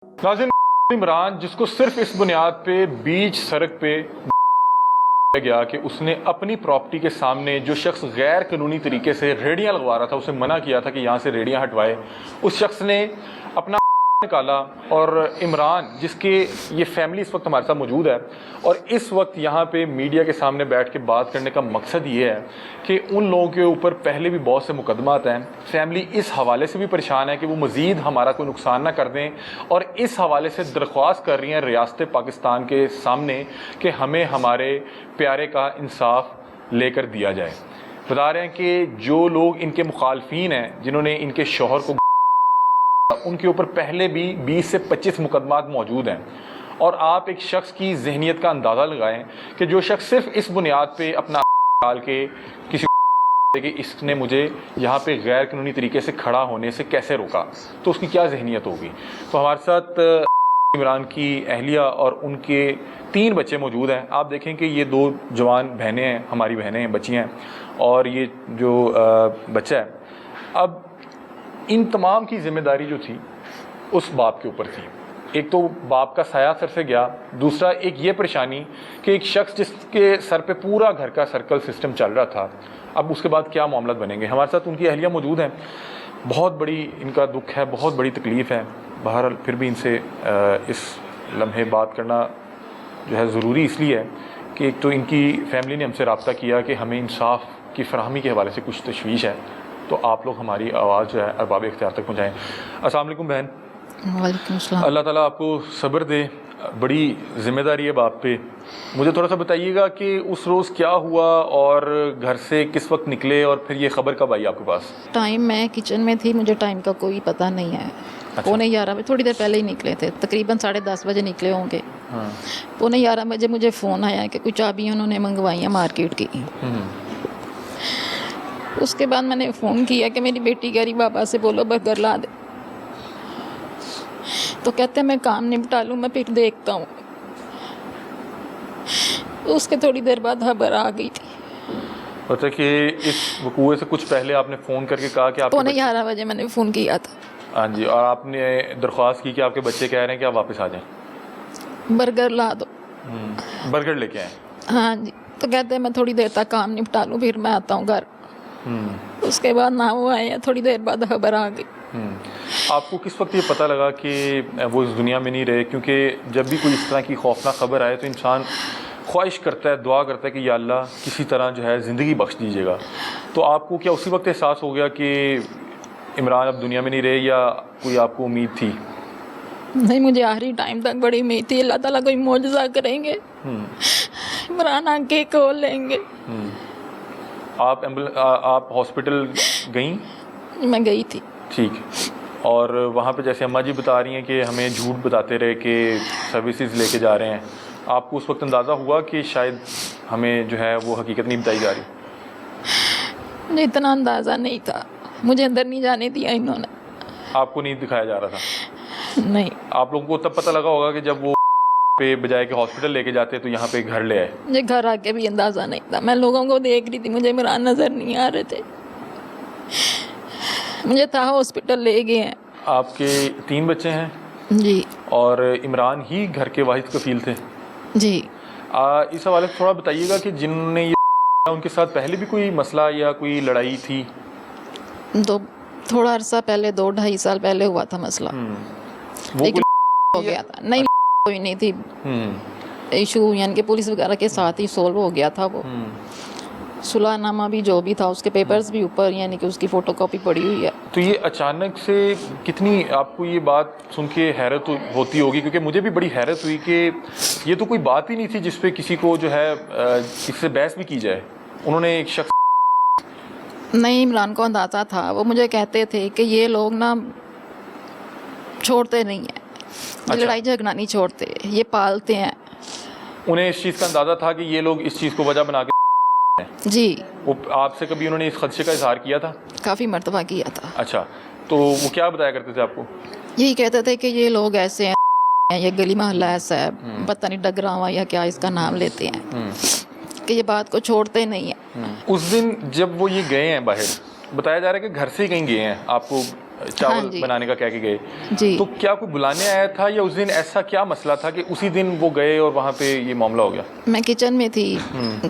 नाज़रीन, इमरान जिसको सिर्फ इस बुनियाद पे बीच सड़क पे गया कि उसने अपनी प्रॉपर्टी के सामने जो शख्स गैर कानूनी तरीके से रेडियां लगवा रहा था उसे मना किया था कि यहाँ से रेडियां हटवाए, उस शख्स ने अपना निकाला। और इमरान जिसके ये फैमिली इस वक्त हमारे साथ मौजूद है और इस वक्त यहाँ पे मीडिया के सामने बैठ के बात करने का मकसद ये है कि उन लोगों के ऊपर पहले भी बहुत से मुकदमात हैं। फैमिली इस हवाले से भी परेशान है कि वो मज़ीद हमारा कोई नुकसान ना कर दें और इस हवाले से दरख्वास्त कर रही हैं रियासत पाकिस्तान के सामने कि हमें हमारे प्यारे का इंसाफ लेकर दिया जाए। बता रहे हैं कि जो लोग इनके मुखालफीन हैं, जिन्होंने इनके शौहर को, उनके ऊपर पहले भी 20 से 25 मुकदमात मौजूद हैं। और आप एक शख्स की जहनीत का अंदाज़ा लगाएं कि जो शख्स सिर्फ इस बुनियाद पे अपना डाल के किसी कि इसने मुझे यहाँ पे गैर कानूनी तरीके से खड़ा होने से कैसे रोका, तो उसकी क्या जहनीत होगी। तो हमारे साथ इमरान की अहलिया और उनके 3 बच्चे मौजूद हैं। आप देखें कि ये 2 जवान बहनें हैं, हमारी बहनें हैं, बच्चियाँ हैं, और ये जो बच्चा है, अब इन तमाम की ज़िम्मेदारी जो थी उस बाप के ऊपर थी। एक तो बाप का साया सर से गया, दूसरा एक ये परेशानी कि एक शख्स जिसके सर पे पूरा घर का सर्कल सिस्टम चल रहा था, अब उसके बाद क्या मामला बनेंगे। हमारे साथ उनकी अहलिया मौजूद हैं। बहुत बड़ी इनका दुख है, बहुत बड़ी तकलीफ़ है। बहरहाल फिर भी इनसे इस लम्हे बात करना जो है ज़रूरी इसलिए है कि एक तो इनकी फैमिली ने हमसे रब्ता किया कि हमें इंसाफ की फराहमी के हवाले से कुछ तशवीश है, तो आप लोग हमारी आवाज़ जो है अरबाब इख्तियार तक पहुँचाएँ। अस्सलाम वालेकुम बहन। वालेकुम अस्सलाम। अल्लाह ताला आपको सब्र दे, बड़ी ज़िम्मेदारी है बाप पे। मुझे थोड़ा सा बताइएगा कि उस रोज़ क्या हुआ और घर से किस वक्त निकले और फिर ये ख़बर कब आई आपके पास। टाइम मैं किचन में थी, मुझे टाइम का कोई पता नहीं है। अच्छा। 11:45 बजे, थोड़ी देर पहले ही निकले थे, तकरीबन 10:30 बजे निकले होंगे। हाँ। 11:45 बजे मुझे फ़ोन आया कि कुछ चाबियाँ उन्होंने मंगवाई हैं मार्केट की। उसके बाद मैंने फ़ोन किया कि मेरी बेटी कह रही बाबा से बोलो बर्गर ला दे, तो कहते हैं मैं काम निपटा लूँ, मैं फिर देखता हूँ। उसके थोड़ी देर बाद खबर आ गई थी। अच्छा कि इस वकूए से कुछ पहले आपने फ़ोन करके कहा कि आप 11:45 बजे मैंने फ़ोन किया था। हाँ जी, और आपने दरख्वास्त की कि आपके बच्चे कह रहे हैं कि आप वापस आ जाएं, बर्गर ला दो। बर्गर लेके आएँ। हाँ जी, तो कहते हैं मैं थोड़ी देर तक काम निपटा लूँ फिर मैं आता हूँ घर। उसके बाद ना वो आए, थोड़ी देर बाद खबर आ गई। आपको किस वक्त ये पता लगा कि वो इस दुनिया में नहीं रहे? क्योंकि जब भी कोई इस तरह की खौफनाक खबर आए तो इंसान ख्वाहिश करता है, दुआ करता है कि या अल्लाह किसी तरह जो है ज़िंदगी बख्श दीजिएगा। तो आपको क्या उसी वक्त एहसास हो गया कि इमरान अब दुनिया में नहीं रहे, या कोई आपको उम्मीद थी? नहीं, मुझे आखिरी टाइम तक बड़ी उम्मीद थी अल्लाह ताला कोई मौजज़ा करेंगे, इमरान आके खोल लेंगे। आप हॉस्पिटल गईं? मैं गई थी। ठीक है। और वहाँ पे जैसे अम्मा जी बता रही हैं कि हमें झूठ बताते रहे कि सर्विसेज लेके जा रहे हैं, आपको उस वक्त अंदाज़ा हुआ कि शायद हमें जो है वो हकीकत नहीं बताई जा रही? मुझे इतना अंदाज़ा नहीं था, मुझे अंदर नहीं जाने दिया इन्होंने। आपको नहीं दिखाया जा रहा था? नहीं। आप लोगों को तब पता लगा होगा कि जब वो पे बजाय के हॉस्पिटल लेके जाते तो यहाँ पे घर ले आए? मुझे घर आके भी अंदाज़ा नहीं था, मैं लोगों को देख रही थी, मुझे इमरान नज़र नहीं आ रहे थे। मुझे था हॉस्पिटल ले गए हैं। आपके 3 बच्चे हैं जी। और इमरान ही घर के वाहिद कफील थे? जी। इस हवाले से थोड़ा बताइएगा कि जिनने ये उनके साथ पहले भी कोई मसला या कोई लड़ाई थी? तो थोड़ा अरसा पहले, 2-2.5 साल पहले हुआ था मसला। वो लेकिन हो गया था। नहीं, कोई नहीं थी इशू, यानी कि पुलिस वगैरह के साथ ही सोल्व हो गया था वो। सुलहनामा भी जो भी था, उसके पेपर्स भी ऊपर, यानी कि उसकी फ़ोटोकॉपी पड़ी हुई है। तो ये अचानक से कितनी आपको ये बात सुन के हैरत होती होगी? क्योंकि मुझे भी बड़ी हैरत हुई कि ये तो कोई बात ही नहीं थी जिस पे किसी को जो है इससे बहस भी की जाए। उन्होंने एक शख्स, नहीं, इमरान को अंदाज़ा था, वो मुझे कहते थे कि ये लोग ना छोड़ते नहीं हैं, अच्छा। लड़ाई झगड़ा नहीं छोड़ते, ये पालते हैं। उन्हें इस चीज़ का अंदाज़ा था कि ये लोग इस चीज़ को वजह बना के? जी। वो आपसे कभी उन्होंने इस खदशे का इजहार किया था? काफ़ी मर्तबा किया था। अच्छा, तो वो क्या बताया करते थे आपको? यही कहते थे कि ये लोग ऐसे हैं, ये गली मोहल्ला ऐसा है, पता नहीं डगरावा या क्या इसका नाम लेते हैं, कि ये बात को छोड़ते नहीं है। उस दिन जब वो ये गए हैं बाहर, बताया जा रहा है कि घर से ही कहीं गए हैं, आपको چاول بنانے کا کہہ کے گئے جی. تو کیا کوئی بلانے آیا تھا یا اس دن ایسا کیا مسئلہ تھا کہ اسی دن وہ گئے اور وہاں پہ یہ معاملہ ہو گیا؟ میں کچن میں تھی,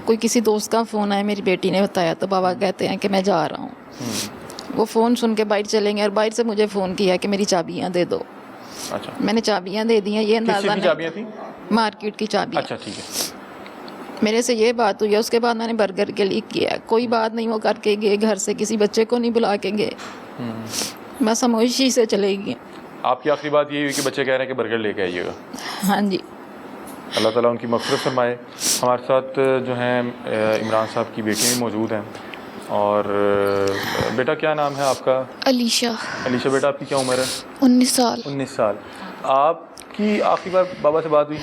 کوئی کسی دوست کا فون آیا, میری بیٹی نے بتایا, تو بابا کہتے ہیں کہ میں جا رہا ہوں. وہ فون سن کے باہر چلیں گے اور باہر سے مجھے فون کیا کہ میری چابیاں دے دو. اچھا, میں نے چابیاں دے دی ہیں. یہ اندازہ نہیں, چابیاں تھیں مارکیٹ کی چابیاں. اچھا ٹھیک ہے. میرے سے یہ بات ہوئی ہے. اس کے بعد میں نے برگر کے لیے کیا, کوئی بات نہیں, وہ کر کے گئے گھر سے, کسی بچے کو نہیں بلا کے گئے, بس خاموشی سے چلے گئے. آپ کی آخری بات یہ ہوئی کہ بچے کہہ رہے ہیں کہ برگر لے کے آئیے گا. ہاں جی. اللہ تعالیٰ ان کی مغفرت فرمائے. ہمارے ساتھ جو ہیں عمران صاحب کی بیٹی بھی موجود ہیں. اور بیٹا کیا نام ہے آپ کا؟ علیشہ. علیشہ بیٹا آپ کی کیا عمر ہے؟ 19 سال. 19 سال. آپ کی آخری بار بابا سے بات ہوئی؟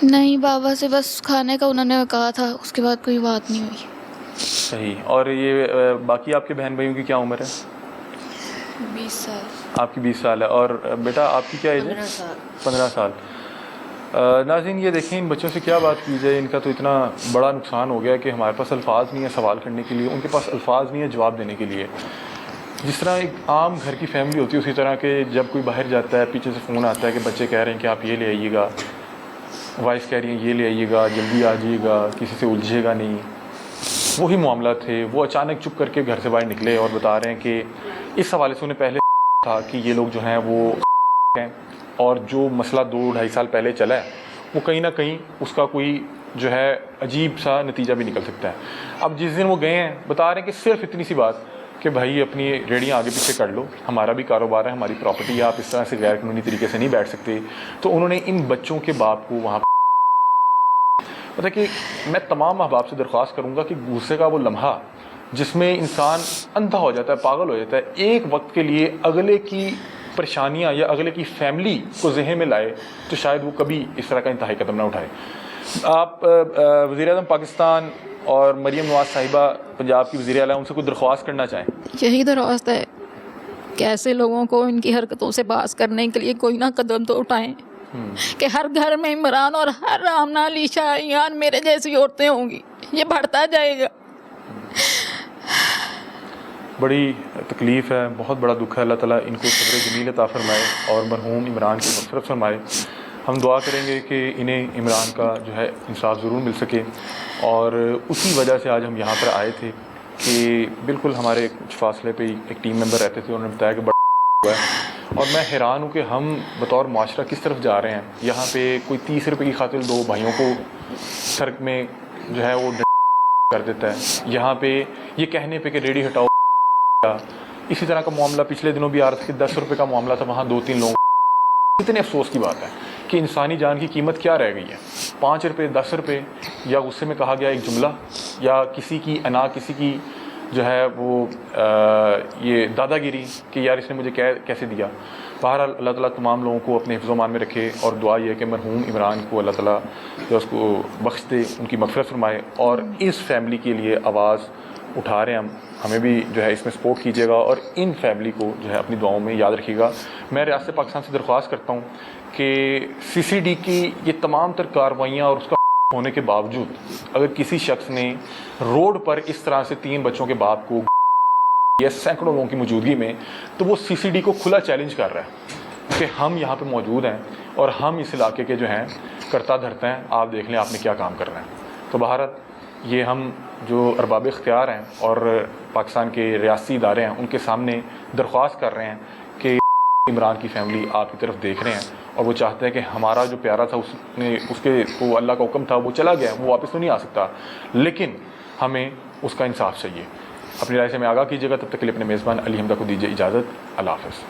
نہیں, بابا سے بس کھانے کا انہوں نے کہا تھا, اس کے بعد کوئی بات نہیں ہوئی. صحیح. اور یہ باقی آپ کے بہن بھائیوں کی کیا عمر ہے؟ 20 سال. آپ کی 20 سال ہے. اور بیٹا آپ کی کیا ایج ہے؟ 15 سال. ناظرین یہ دیکھیں ان بچوں سے کیا بات کی جائے. ان کا تو اتنا بڑا نقصان ہو گیا کہ ہمارے پاس الفاظ نہیں ہے سوال کرنے کے لیے, ان کے پاس الفاظ نہیں ہے جواب دینے کے لیے. جس طرح ایک عام گھر کی فیملی ہوتی ہے اسی طرح کہ جب کوئی باہر جاتا ہے پیچھے سے فون آتا ہے کہ بچے کہہ رہے ہیں کہ آپ یہ لے آئیے گا, وائف کہہ رہی ہیں یہ لے آئیے گا, جلدی آ جائیے گا, کسی سے الجھے گا نہیں. وہی معاملہ تھے. وہ اچانک چپ کر کے گھر سے باہر نکلے اور بتا رہے ہیں کہ اس حوالے سے انہیں پہلے تھا کہ یہ لوگ جو ہیں وہ ہیں, اور جو مسئلہ 2-2.5 سال پہلے چلا ہے وہ کہیں نہ کہیں اس کا کوئی جو ہے عجیب سا نتیجہ بھی نکل سکتا ہے. اب جس دن وہ گئے ہیں بتا رہے ہیں کہ صرف اتنی سی بات کہ بھائی اپنی ریڑیاں آگے پیچھے کر لو, ہمارا بھی کاروبار ہے, ہماری پراپرٹی ہے, آپ اس طرح سے غیر قانونی طریقے سے نہیں بیٹھ سکتے. تو انہوں نے ان بچوں کے باپ کو وہاں مطلب کہ میں تمام احباب سے درخواست کروں گا کہ غصے کا وہ لمحہ جس میں انسان اندھا ہو جاتا ہے, پاگل ہو جاتا ہے, ایک وقت کے لیے اگلے کی پریشانیاں یا اگلے کی فیملی کو ذہن میں لائے تو شاید وہ کبھی اس طرح کا انتہائی قدم نہ اٹھائے. آپ وزیر اعظم پاکستان اور مریم نواز صاحبہ پنجاب کی وزیر اعلیٰ, ان سے کوئی درخواست کرنا چاہیں؟ یہی درخواست ہے کہ ایسے لوگوں کو ان کی حرکتوں سے باز کرنے کے لیے کوئی نہ قدم تو اٹھائیں کہ ہر گھر میں عمران اور ہر آمنہ, علیشہ, ایان میرے جیسی عورتیں ہوں گی. یہ بڑھتا جائے گا. بڑی تکلیف ہے, بہت بڑا دکھ ہے. اللہ تعالیٰ ان کو صبر جمیل عطا فرمائے اور مرحوم عمران کی مغفرت فرمائے. ہم دعا کریں گے کہ انہیں عمران کا جو ہے انصاف ضرور مل سکے. اور اسی وجہ سے آج ہم یہاں پر آئے تھے کہ بالکل ہمارے کچھ فاصلے پہ ایک ٹیم ممبر رہتے تھے, انہوں نے بتایا کہ بڑا ہوا ہے. اور میں حیران ہوں کہ ہم بطور معاشرہ کس طرف جا رہے ہیں. یہاں پہ کوئی 30 روپے کی خاطر 2 بھائیوں کو سڑک میں جو ہے وہ کر دیتا ہے. یہاں پہ یہ کہنے پہ کہ ریڈی ہٹاؤ. اسی طرح کا معاملہ پچھلے دنوں بھی آ رہا تھا کہ 10 روپے کا معاملہ تھا, وہاں 2-3 لوگ. اتنے افسوس کی بات ہے کہ انسانی جان کی قیمت کیا رہ گئی ہے. 5 روپے, 10 روپے, یا غصے میں کہا گیا ایک جملہ, یا کسی کی انا, کسی کی جو ہے وہ یہ دادا گیری کہ یار اس نے مجھے کیسے دیا. بہرحال اللہ تعالیٰ تمام لوگوں کو اپنے حفظ و امان میں رکھے, اور دعا یہ ہے کہ مرحوم عمران کو اللہ تعالیٰ جو اس کو بخش دے, ان کی مغفرت فرمائے. اور اس فیملی کے لیے آواز اٹھا رہے ہیں ہمیں بھی جو ہے اس میں سپورٹ کیجیے گا, اور ان فیملی کو جو ہے اپنی دعاؤں میں یاد رکھیے گا. میں ریاست پاکستان سے درخواست کرتا ہوں کہ CCD کی یہ تمام تر کارروائیاں اور اس کا ہونے کے باوجود اگر کسی شخص نے روڈ پر اس طرح سے 3 بچوں کے باپ کو یا سینکڑوں لوگوں کی موجودگی میں, تو وہ CCD کو کھلا چیلنج کر رہا ہے کہ ہم یہاں پہ موجود ہیں اور ہم اس علاقے کے جو ہیں کرتا دھرتے ہیں, آپ دیکھ لیں آپ نے کیا کام کر رہے ہیں. تو بہرحال یہ ہم جو ارباب اختیار ہیں اور پاکستان کے ریاستی ادارے ہیں ان کے سامنے درخواست کر رہے ہیں کہ عمران کی فیملی آپ کی طرف دیکھ رہے ہیں, اور وہ چاہتے ہیں کہ ہمارا جو پیارا تھا اس کے وہ اللہ کا حکم تھا وہ چلا گیا, وہ واپس تو نہیں آ سکتا, لیکن ہمیں اس کا انصاف چاہیے. اپنی رائے سے میں آگاہ کیجیے گا. تب تک کے لیے اپنے میزبان علی حمدہ کو دیجیے اجازت. اللہ حافظ.